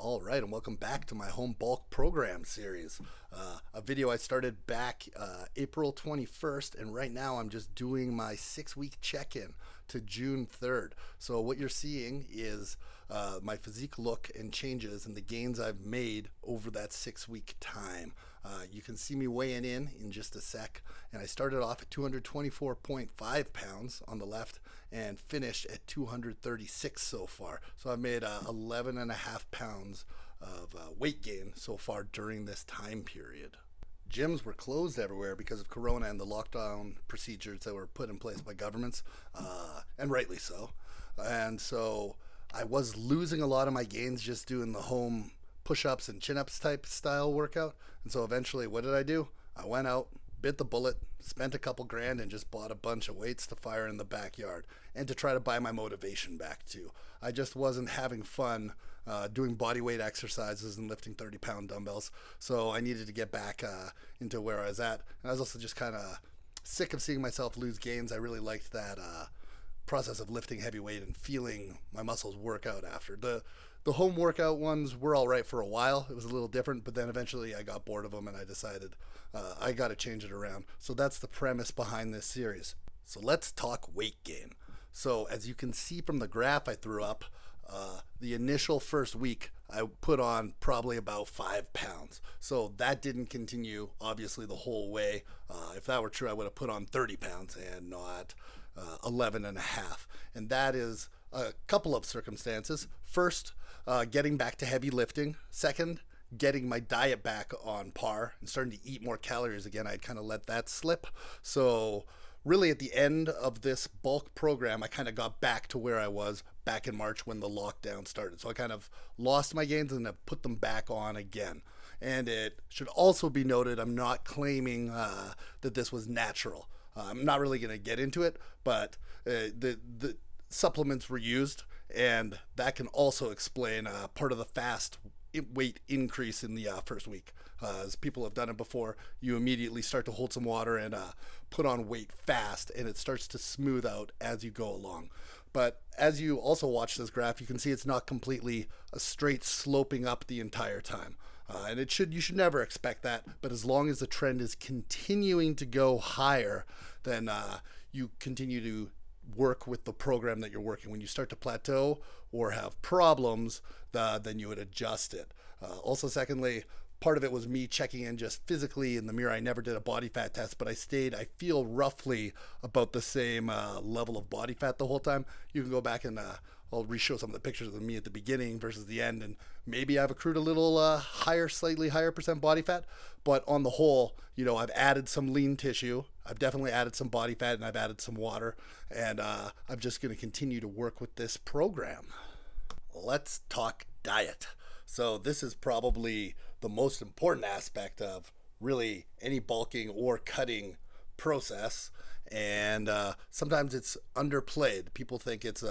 All right, and welcome back to my home bulk program series. A video I started back April 21st, and right now I'm just doing my 6-week check-in to June 3rd. So what you're seeing is my physique look and changes and the gains I've made over that 6-week time. You can see me weighing in just a sec, and I started off at 224.5 pounds on the left and finished at 236 so far. So I've made 11 and a half pounds of weight gain so far during this time period. Gyms were closed everywhere because of Corona and the lockdown procedures that were put in place by governments, and rightly so. And so I was losing a lot of my gains just doing the home push-ups and chin-ups type style workout. And so eventually, what did I do? I went out, bit the bullet, spent a couple grand, and just bought a bunch of weights to fire in the backyard and to try to buy my motivation back too. I just wasn't having fun doing body weight exercises and lifting 30-pound dumbbells, so I needed to get back into where I was at. And I was also just kind of sick of seeing myself lose gains. I really liked that process of lifting heavy weight and feeling my muscles work out after. The home workout ones were all right for a while. It was a little different, but then eventually I got bored of them and I decided I got to change it around. So that's the premise behind this series. So let's talk weight gain. So as you can see from the graph I threw up, the initial first week I put on probably about 5 pounds. So that didn't continue obviously the whole way. If that were true, I would have put on 30 pounds and not 11 and a half. And that is a couple of circumstances. First, getting back to heavy lifting. Second, getting my diet back on par and starting to eat more calories again. I'd kind of let that slip. So really at the end of this bulk program, I kind of got back to where I was back in March when the lockdown started. So I kind of lost my gains and have put them back on again. And it should also be noted, I'm not claiming that this was natural. I'm not really going to get into it, but the supplements were used, and that can also explain part of the fast weight increase in the first week. As people have done it before, you immediately start to hold some water and put on weight fast, and it starts to smooth out as you go along. But as you also watch this graph, you can see it's not completely a straight sloping up the entire time. And you should never expect that, but as long as the trend is continuing to go higher, then you continue to work with the program that you're working. When you start to plateau or have problems, then you would adjust it. Also, secondly, part of it was me checking in just physically in the mirror. I never did a body fat test, but I feel roughly about the same level of body fat the whole time. You can go back and I'll re-show some of the pictures of me at the beginning versus the end, and maybe I've accrued a little slightly higher percent body fat, but on the whole, I've added some lean tissue, I've definitely added some body fat, and I've added some water, and I'm just going to continue to work with this program. Let's talk diet. So this is probably the most important aspect of really any bulking or cutting process, and sometimes it's underplayed. People think it's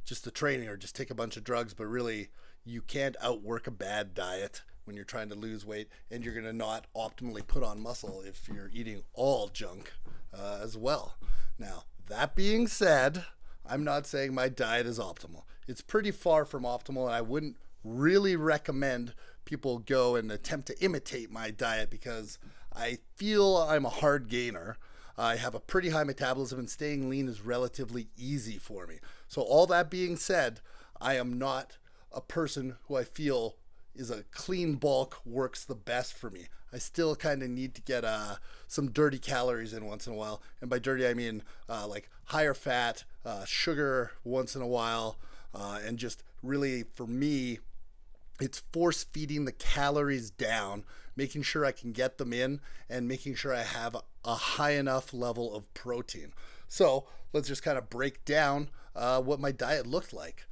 just the training or just take a bunch of drugs, but really you can't outwork a bad diet when you're trying to lose weight, and you're going to not optimally put on muscle if you're eating all junk as well. Now, that being said, I'm not saying my diet is optimal. It's pretty far from optimal, and I wouldn't really recommend people go and attempt to imitate my diet because I feel I'm a hard gainer. I have a pretty high metabolism, and staying lean is relatively easy for me. So all that being said, I am not a person who I feel is a clean bulk works the best for me. I still kind of need to get some dirty calories in once in a while. And by dirty, I mean like higher fat, sugar once in a while, and just really for me, it's force feeding the calories down, making sure I can get them in, and making sure I have a high enough level of protein. So let's just kind of break down what my diet looked like.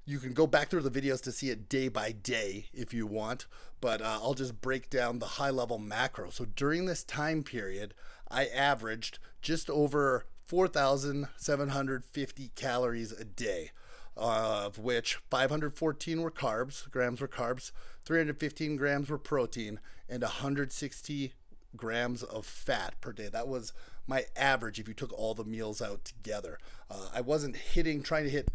You can go back through the videos to see it day by day if you want, but I'll just break down the high level macro. So during this time period, I averaged just over 4,750 calories a day, of which 514 grams were carbs, 315 grams were protein, and 160 grams of fat per day. That was my average if you took all the meals out together. I wasn't trying to hit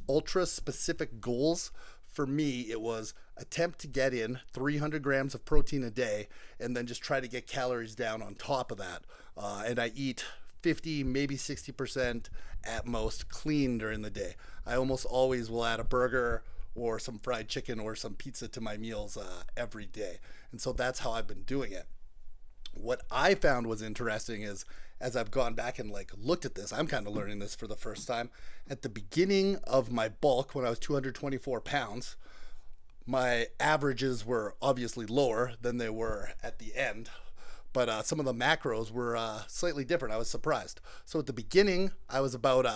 ultra specific goals for me, it was attempt to get in 300 grams of protein a day and then just try to get calories down on top of that. And I eat 50, maybe 60% at most clean during the day. I almost always will add a burger or some fried chicken or some pizza to my meals every day. And so that's how I've been doing it. What I found was interesting is, as I've gone back and looked at this, I'm kind of learning this for the first time. At the beginning of my bulk, when I was 224 pounds, my averages were obviously lower than they were at the end, but some of the macros were slightly different. I was surprised. So at the beginning, I was about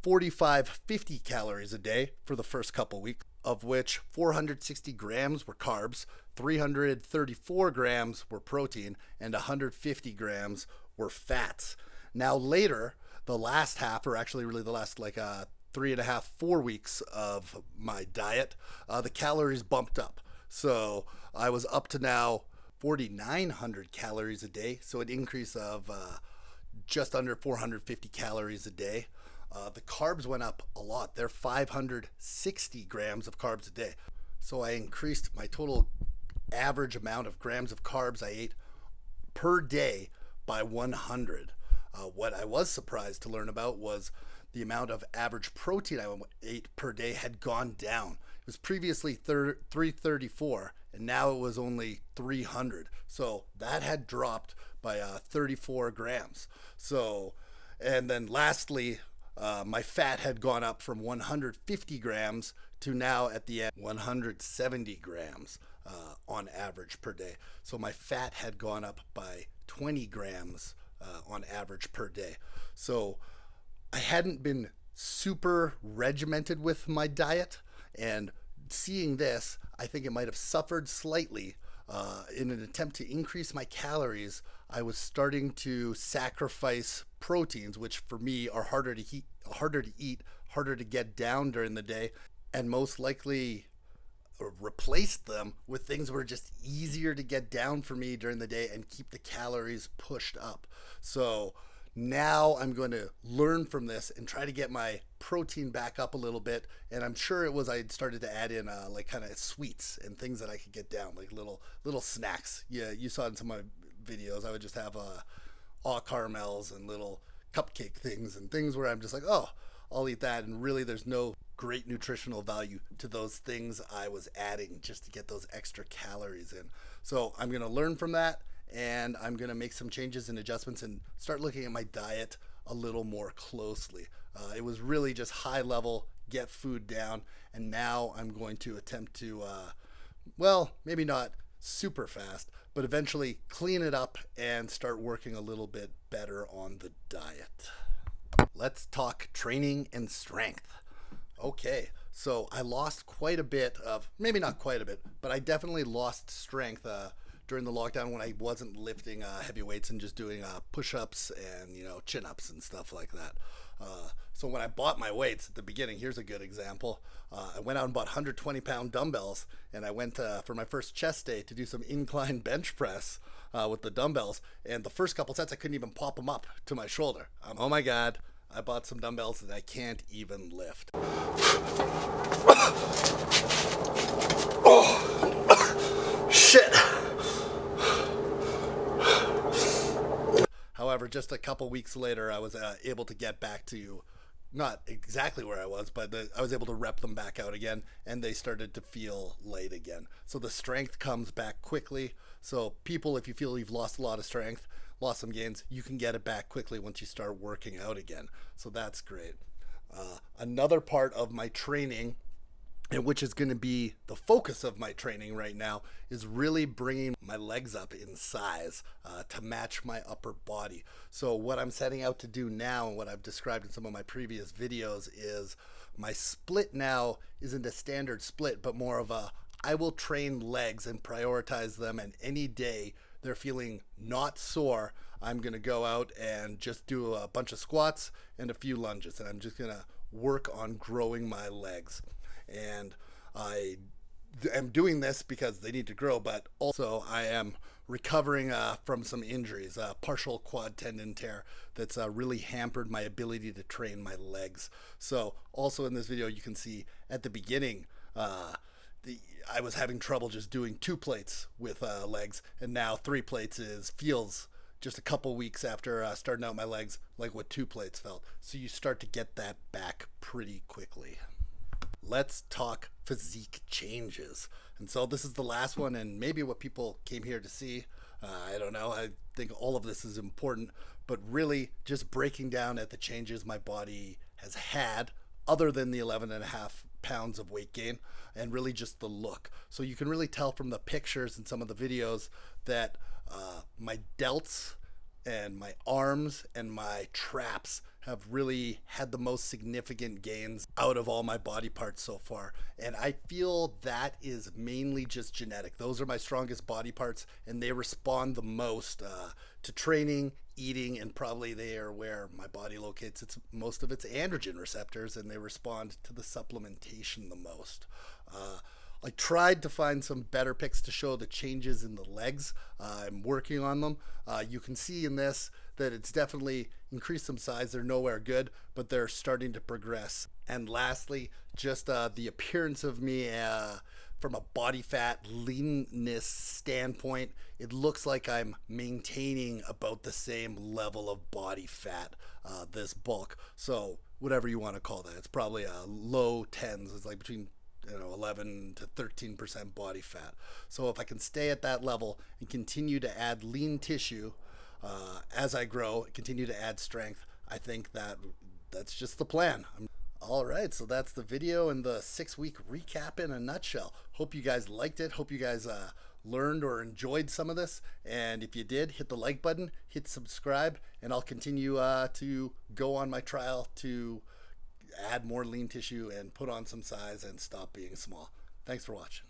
45, 50 calories a day for the first couple weeks, of which 460 grams were carbs, 334 grams were protein, and 150 grams were fats. Now later, the last half, or actually really the last 3.5, 4 weeks of my diet, the calories bumped up. So I was up to now 4,900 calories a day, so an increase of just under 450 calories a day. The carbs went up a lot. They're 560 grams of carbs a day. So I increased my total average amount of grams of carbs I ate per day by 100. What I was surprised to learn about was the amount of average protein I ate per day had gone down. It was previously 334, and now it was only 300. So that had dropped by 34 grams. So, and then lastly, my fat had gone up from 150 grams to now at the end 170 grams on average per day. So my fat had gone up by 20 grams on average per day. So I hadn't been super regimented with my diet, and seeing this, I think it might have suffered slightly. In an attempt to increase my calories, I was starting to sacrifice proteins, which for me are harder to eat, harder to get down during the day, and most likely replaced them with things that were just easier to get down for me during the day and keep the calories pushed up. So now I'm going to learn from this and try to get my protein back up a little bit. And I'm sure it was I'd started to add in kind of sweets and things that I could get down, like little snacks. Yeah, you saw in some of my videos, I would just have all caramels and little cupcake things and things where I'm just like, oh, I'll eat that. And really there's no great nutritional value to those things I was adding just to get those extra calories in. So I'm going to learn from that, and I'm going to make some changes and adjustments and start looking at my diet a little more closely. It was really just high level, get food down, and now I'm going to attempt to, maybe not super fast, but eventually clean it up and start working a little bit better on the diet. Let's talk training and strength. Okay, so I lost quite a bit of, maybe not quite a bit, but I definitely lost strength during the lockdown when I wasn't lifting heavy weights and just doing push-ups and chin-ups and stuff like that. So when I bought my weights at the beginning, here's a good example. I went out and bought 120-pound dumbbells, and I went for my first chest day to do some incline bench press with the dumbbells. And the first couple sets, I couldn't even pop them up to my shoulder. Oh my God, I bought some dumbbells that I can't even lift. Oh, shit. However, just a couple weeks later, I was able to get back to not exactly where I was, but I was able to rep them back out again, and they started to feel light again. So the strength comes back quickly. So people, if you feel you've lost a lot of strength, lost some gains, you can get it back quickly once you start working out again. So that's great. Another part of my training, and which is going to be the focus of my training right now, is really bringing my legs up in size to match my upper body. So what I'm setting out to do now, and what I've described in some of my previous videos, is my split now isn't a standard split, but more of a, I will train legs and prioritize them, and any day they're feeling not sore, I'm going to go out and just do a bunch of squats and a few lunges, and I'm just going to work on growing my legs. And I am doing this because they need to grow, but also I am recovering from some injuries, a partial quad tendon tear that's really hampered my ability to train my legs. So also in this video, you can see at the beginning, I was having trouble just doing 2 plates with legs, and now 3 plates feels just a couple weeks after starting out my legs like what 2 plates felt. So you start to get that back pretty quickly. Let's talk physique changes. And so this is the last one, and maybe what people came here to see. I don't know. I think all of this is important, but really just breaking down at the changes my body has had, other than the 11.5 pounds of weight gain, and really just the look. So you can really tell from the pictures and some of the videos that my delts and my arms and my traps have really had the most significant gains out of all my body parts so far. And I feel that is mainly just genetic. Those are my strongest body parts, and they respond the most to training, eating, and probably they are where my body locates most of its androgen receptors, and they respond to the supplementation the most. I tried to find some better pics to show the changes in the legs. I'm working on them. You can see in this that it's definitely increased some size. They're nowhere good, but they're starting to progress. And lastly, just the appearance of me from a body fat leanness standpoint, it looks like I'm maintaining about the same level of body fat, this bulk. So whatever you want to call that, it's probably low 10s. It's like between 11 to 13% body fat. So if I can stay at that level and continue to add lean tissue as I grow, continue to add strength, I think that's just the plan. All right, so that's the video and the 6-week recap in a nutshell. Hope you guys liked it. Hope you guys learned or enjoyed some of this. And if you did, hit the like button, hit subscribe, and I'll continue to go on my trial to add more lean tissue and put on some size and stop being small. Thanks for watching.